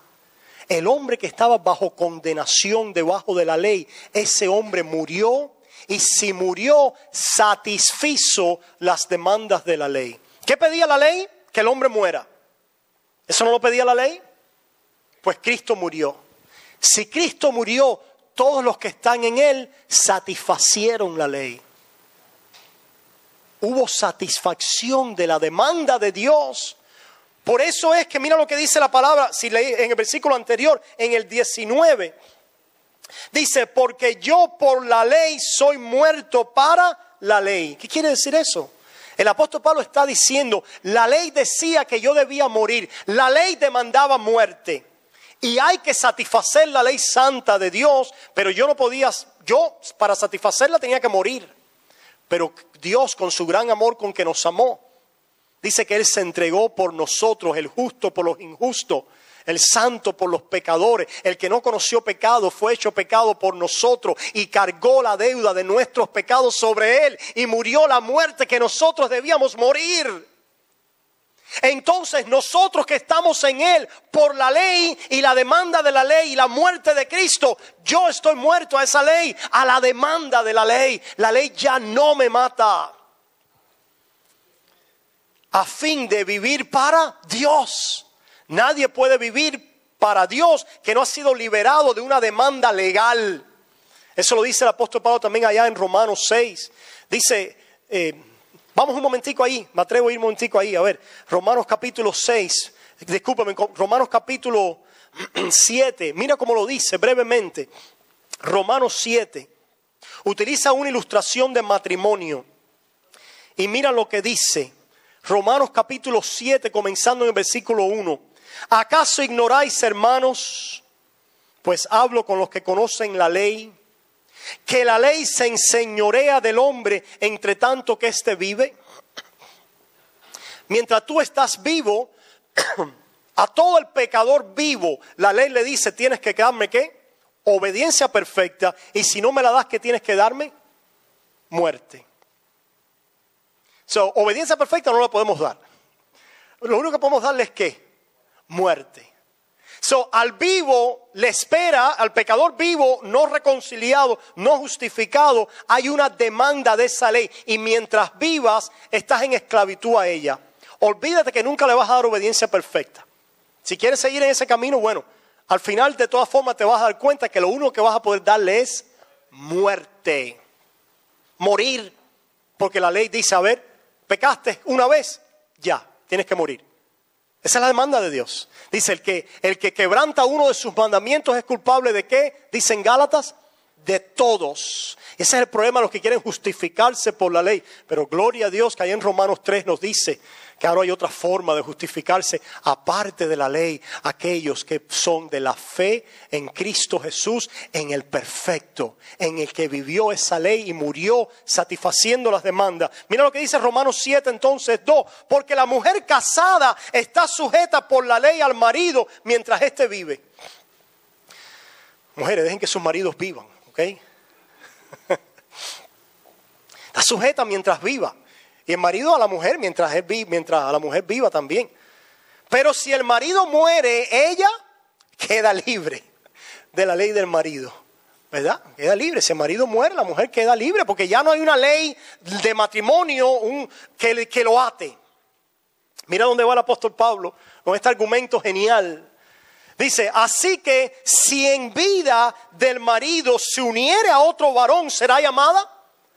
S1: el hombre que estaba bajo condenación debajo de la ley, ese hombre murió y si murió, satisfizo las demandas de la ley. ¿Qué pedía la ley? Que el hombre muera. ¿Eso no lo pedía la ley? Pues Cristo murió. Si Cristo murió, todos los que están en Él satisfacieron la ley. Hubo satisfacción de la demanda de Dios. Por eso es que mira lo que dice la palabra, si leí en el versículo anterior, en el 19. Dice, porque yo por la ley soy muerto para la ley. ¿Qué quiere decir eso? El apóstol Pablo está diciendo, la ley decía que yo debía morir. La ley demandaba muerte. Y hay que satisfacer la ley santa de Dios, pero yo para satisfacerla tenía que morir. Pero Dios con su gran amor con que nos amó, dice que Él se entregó por nosotros, el justo por los injustos, el santo por los pecadores. El que no conoció pecado fue hecho pecado por nosotros y cargó la deuda de nuestros pecados sobre Él y murió la muerte que nosotros debíamos morir. Entonces nosotros que estamos en Él por la ley y la demanda de la ley y la muerte de Cristo, yo estoy muerto a esa ley, a la demanda de la ley. La ley ya no me mata. A fin de vivir para Dios. Nadie puede vivir para Dios que no ha sido liberado de una demanda legal. Eso lo dice el apóstol Pablo también allá en Romanos 6. Dice, vamos un momentico ahí, me atrevo a ir un momentico ahí, a ver, Romanos capítulo 6, discúlpame, Romanos capítulo 7, mira cómo lo dice brevemente. Romanos 7, utiliza una ilustración de matrimonio y mira lo que dice. Romanos capítulo 7, comenzando en el versículo 1. ¿Acaso ignoráis, hermanos? Pues hablo con los que conocen la ley, que la ley se enseñorea del hombre entre tanto que éste vive. Mientras tú estás vivo, a todo el pecador vivo, la ley le dice, tienes que darme ¿qué? Obediencia perfecta, y si no me la das, ¿qué tienes que darme? Muerte. Obediencia perfecta no la podemos dar. Lo único que podemos darle es ¿qué? Muerte. Al vivo le espera, al pecador vivo, no reconciliado, no justificado, hay una demanda de esa ley. Y mientras vivas, estás en esclavitud a ella. Olvídate que nunca le vas a dar obediencia perfecta. Si quieres seguir en ese camino, bueno, al final de todas formas te vas a dar cuenta que lo único que vas a poder darle es muerte. Morir. Porque la ley dice, a ver, pecaste una vez, ya, tienes que morir. Esa es la demanda de Dios. Dice, el que quebranta uno de sus mandamientos es culpable ¿de qué? Dice en Gálatas, de todos. Ese es el problema de los que quieren justificarse por la ley. Pero gloria a Dios que ahí en Romanos 3 nos dice que ahora hay otra forma de justificarse aparte de la ley. Aquellos que son de la fe en Cristo Jesús, en el perfecto, en el que vivió esa ley y murió satisfaciendo las demandas. Mira lo que dice Romanos 7 entonces 2. Porque la mujer casada está sujeta por la ley al marido mientras éste vive. Mujeres, dejen que sus maridos vivan, ¿ok? Está sujeta mientras viva. Y el marido a la mujer mientras a la mujer viva también. Pero si el marido muere, ella queda libre de la ley del marido. ¿Verdad? Queda libre. Si el marido muere, la mujer queda libre. Porque ya no hay una ley de matrimonio que lo ate. Mira dónde va el apóstol Pablo con este argumento genial. Dice, así que si en vida del marido se uniere a otro varón, será llamada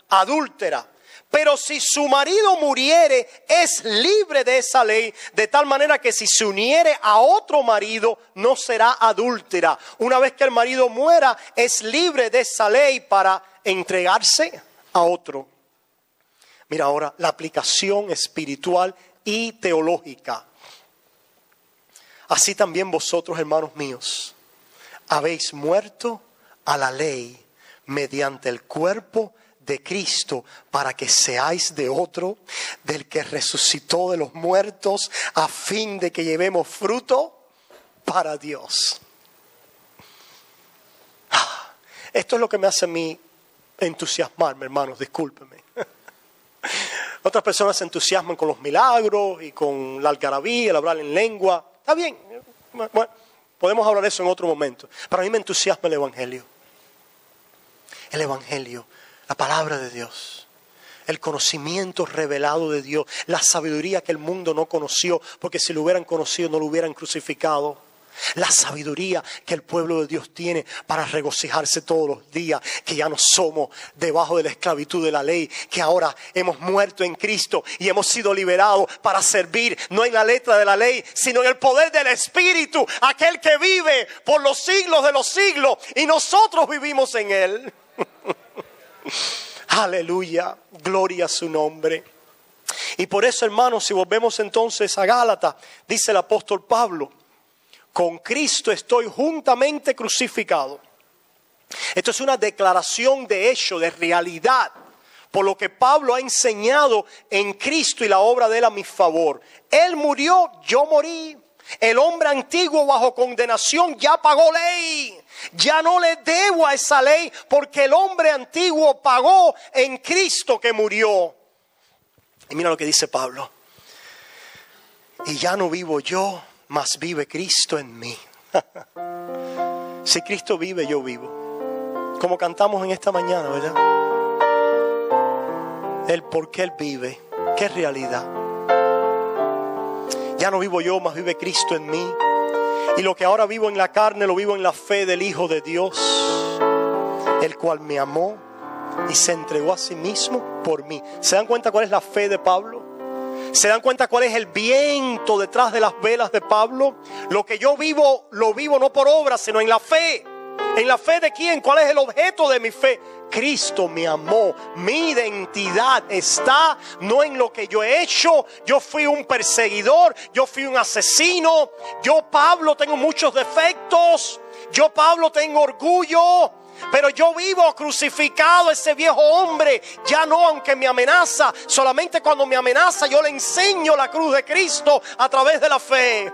S1: adúltera. Pero si su marido muriere, es libre de esa ley, de tal manera que si se uniere a otro marido, no será adúltera. Una vez que el marido muera, es libre de esa ley para entregarse a otro. Mira ahora la aplicación espiritual y teológica. Así también vosotros, hermanos míos, habéis muerto a la ley mediante el cuerpo de Cristo, para que seáis de otro, del que resucitó de los muertos, a fin de que llevemos fruto para Dios. Esto es lo que me hace a mí entusiasmarme, hermanos, discúlpenme. Otras personas se entusiasman con los milagros y con la algarabía, el hablar en lengua. Está bien, bueno, podemos hablar de eso en otro momento. Pero a mí me entusiasma el Evangelio. El Evangelio, la palabra de Dios, el conocimiento revelado de Dios, la sabiduría que el mundo no conoció, porque si lo hubieran conocido no lo hubieran crucificado. La sabiduría que el pueblo de Dios tiene para regocijarse todos los días, que ya no somos debajo de la esclavitud de la ley, que ahora hemos muerto en Cristo y hemos sido liberados para servir, no en la letra de la ley, sino en el poder del Espíritu, aquel que vive por los siglos de los siglos y nosotros vivimos en Él. Aleluya, gloria a su nombre. Y por eso, hermanos, si volvemos entonces a Gálatas, dice el apóstol Pablo, con Cristo estoy juntamente crucificado. Esto es una declaración de hecho, de realidad, por lo que Pablo ha enseñado en Cristo y la obra de Él a mi favor. Él murió, yo morí. El hombre antiguo bajo condenación ya pagó ley. Ya no le debo a esa ley, porque el hombre antiguo pagó en Cristo que murió. Y mira lo que dice Pablo. Y ya no vivo yo, mas vive Cristo en mí. Si Cristo vive, yo vivo. Como cantamos en esta mañana, ¿verdad? El por qué Él vive. Qué realidad. Ya no vivo yo, mas vive Cristo en mí. Y lo que ahora vivo en la carne, lo vivo en la fe del Hijo de Dios, el cual me amó y se entregó a sí mismo por mí. ¿Se dan cuenta cuál es la fe de Pablo? ¿Se dan cuenta cuál es el viento detrás de las velas de Pablo? Lo que yo vivo, lo vivo no por obra, sino en la fe. ¿En la fe de quién? ¿Cuál es el objeto de mi fe? Cristo me amó. Mi identidad está no en lo que yo he hecho. Yo fui un perseguidor, yo fui un asesino. Yo, Pablo, tengo muchos defectos. Yo, Pablo, tengo orgullo. Pero yo vivo crucificado, ese viejo hombre. Ya no, aunque me amenaza. Solamente cuando me amenaza yo le enseño la cruz de Cristo a través de la fe.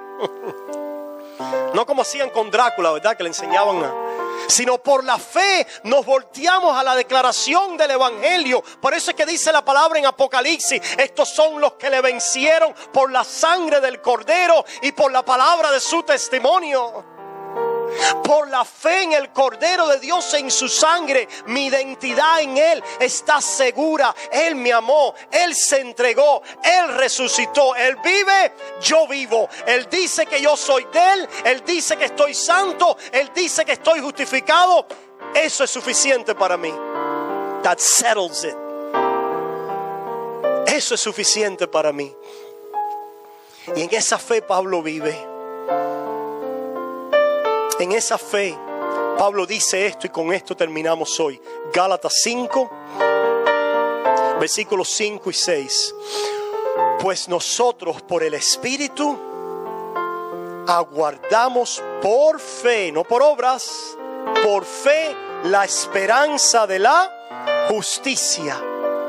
S1: No como hacían con Drácula, ¿verdad? Que le enseñaban sino por la fe nos volteamos a la declaración del Evangelio. Por eso es que dice la palabra en Apocalipsis: estos son los que le vencieron por la sangre del Cordero y por la palabra de su testimonio. Por la fe en el Cordero de Dios, en su sangre, mi identidad en Él está segura. Él me amó, Él se entregó, Él resucitó, Él vive, yo vivo. Él dice que yo soy de Él, Él dice que estoy santo, Él dice que estoy justificado. Eso es suficiente para mí. That settles it. Eso es suficiente para mí. Y en esa fe Pablo vive. En esa fe, Pablo dice esto, y con esto terminamos hoy. Gálatas 5, versículos 5 y 6. Pues nosotros por el Espíritu aguardamos por fe, no por obras, por fe la esperanza de la justicia.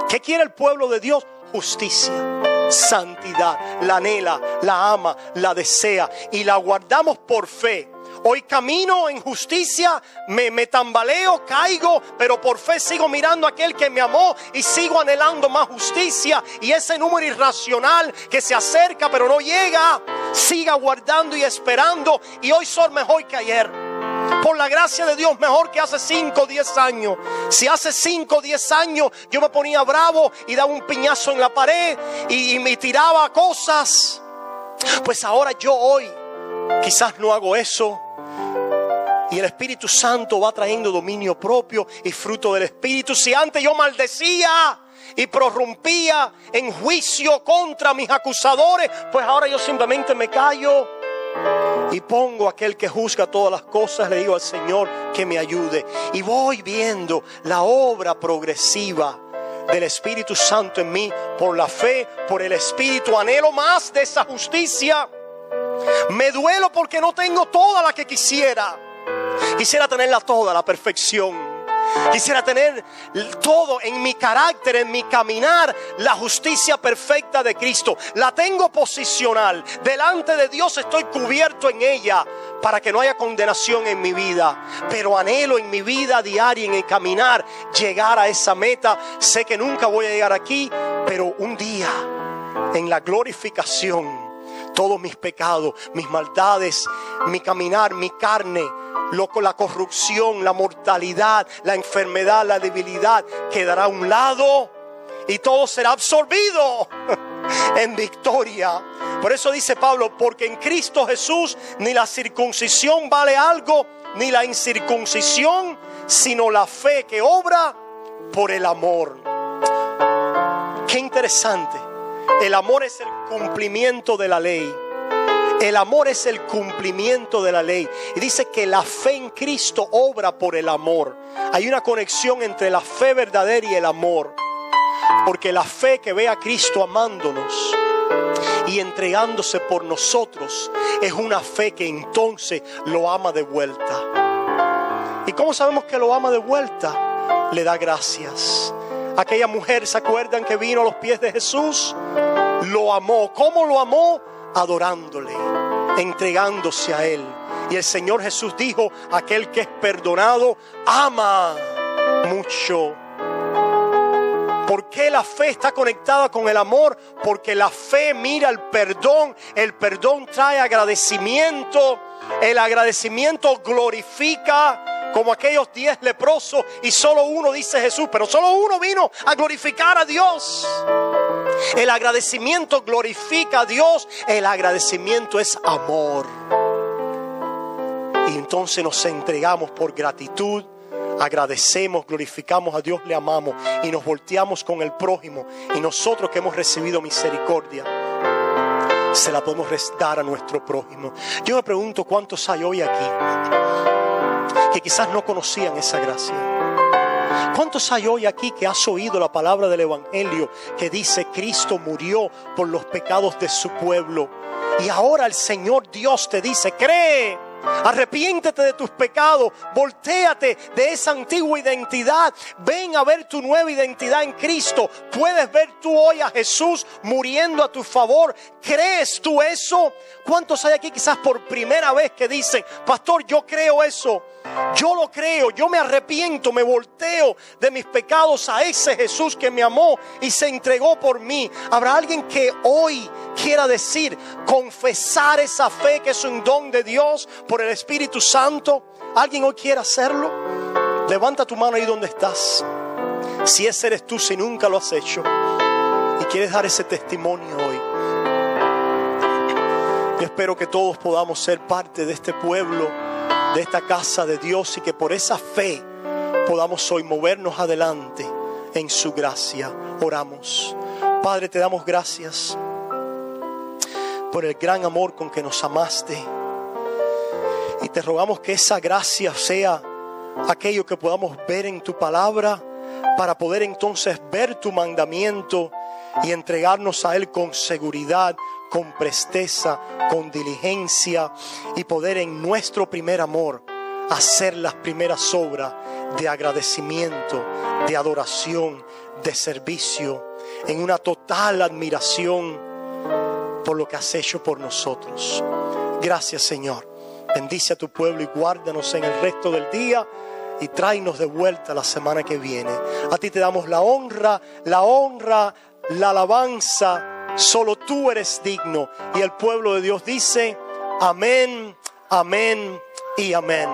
S1: ¿Qué quiere el pueblo de Dios? Justicia, santidad. La anhela, la ama, la desea y la guardamos por fe. Hoy camino en justicia, me tambaleo, caigo, pero por fe sigo mirando a aquel que me amó y sigo anhelando más justicia. Y ese número irracional que se acerca pero no llega, siga guardando y esperando. Y hoy soy mejor que ayer. Por la gracia de Dios, mejor que hace 5 o 10 años. Si hace 5 o 10 años yo me ponía bravo y daba un piñazo en la pared y me tiraba cosas, Pues ahora yo hoy quizás no hago eso. Y el Espíritu Santo va trayendo dominio propio y fruto del Espíritu. Si antes yo maldecía y prorrumpía en juicio contra mis acusadores, pues ahora yo simplemente me callo y pongo a aquel que juzga todas las cosas. Le digo al Señor que me ayude. Y voy viendo la obra progresiva del Espíritu Santo en mí por la fe, por el Espíritu. Anhelo más de esa justicia. Me duelo porque no tengo toda la que quisiera. Quisiera tenerla toda, la perfección. Quisiera tener todo en mi carácter, en mi caminar, la justicia perfecta de Cristo. La tengo posicional. Delante de Dios estoy cubierto en ella para que no haya condenación en mi vida. Pero anhelo en mi vida diaria, en el caminar, llegar a esa meta. Sé que nunca voy a llegar aquí, pero un día, en la glorificación, todos mis pecados, mis maldades, mi caminar, mi carne, la corrupción, la mortalidad, la enfermedad, la debilidad quedará a un lado y todo será absorbido en victoria. Por eso dice Pablo: porque en Cristo Jesús ni la circuncisión vale algo, ni la incircuncisión, sino la fe que obra por el amor. Qué interesante. El amor es el cumplimiento de la ley. El amor es el cumplimiento de la ley. Y dice que la fe en Cristo obra por el amor. Hay una conexión entre la fe verdadera y el amor. Porque la fe que ve a Cristo amándonos y entregándose por nosotros es una fe que entonces lo ama de vuelta. ¿Y cómo sabemos que lo ama de vuelta? Le da gracias. Aquella mujer, ¿se acuerdan que vino a los pies de Jesús? Lo amó. ¿Cómo lo amó? Adorándole, entregándose a Él. Y el Señor Jesús dijo: aquel que es perdonado ama mucho. ¿Por qué la fe está conectada con el amor? Porque la fe mira el perdón trae agradecimiento, el agradecimiento glorifica. Como aquellos 10 leprosos y solo uno, dice Jesús, pero solo uno vino a glorificar a Dios. El agradecimiento glorifica a Dios. El agradecimiento es amor. Y entonces nos entregamos por gratitud. Agradecemos, glorificamos a Dios, le amamos y nos volteamos con el prójimo. Y nosotros que hemos recibido misericordia, se la podemos dar a nuestro prójimo. Yo me pregunto cuántos hay hoy aquí que quizás no conocían esa gracia. ¿Cuántos hay hoy aquí que has oído la palabra del Evangelio que dice: Cristo murió por los pecados de su pueblo? Y ahora el Señor Dios te dice: cree, arrepiéntete de tus pecados, voltéate de esa antigua identidad, ven a ver tu nueva identidad en Cristo. Puedes ver tú hoy a Jesús muriendo a tu favor. ¿Crees tú eso? ¿Cuántos hay aquí quizás por primera vez que dicen: pastor, yo creo eso? Yo lo creo, yo me arrepiento, me volteo de mis pecados a ese Jesús que me amó y se entregó por mí. ¿Habrá alguien que hoy quiera decir, confesar esa fe que es un don de Dios por el Espíritu Santo? ¿Alguien hoy quiere hacerlo? Levanta tu mano ahí donde estás. Si ese eres tú, si nunca lo has hecho y quieres dar ese testimonio hoy, yo espero que todos podamos ser parte de este pueblo, de esta casa de Dios, y que por esa fe podamos hoy movernos adelante en su gracia. Oramos. Padre, te damos gracias por el gran amor con que nos amaste, y te rogamos que esa gracia sea aquello que podamos ver en tu palabra, para poder entonces ver tu mandamiento y entregarnos a Él con seguridad, con presteza, con diligencia, y poder en nuestro primer amor hacer las primeras obras de agradecimiento, de adoración, de servicio, en una total admiración por lo que has hecho por nosotros. Gracias, Señor. Bendice a tu pueblo y guárdanos en el resto del día y tráenos de vuelta la semana que viene. A ti te damos la honra, la alabanza. Solo tú eres digno. Y el pueblo de Dios dice: amén, amén y amén.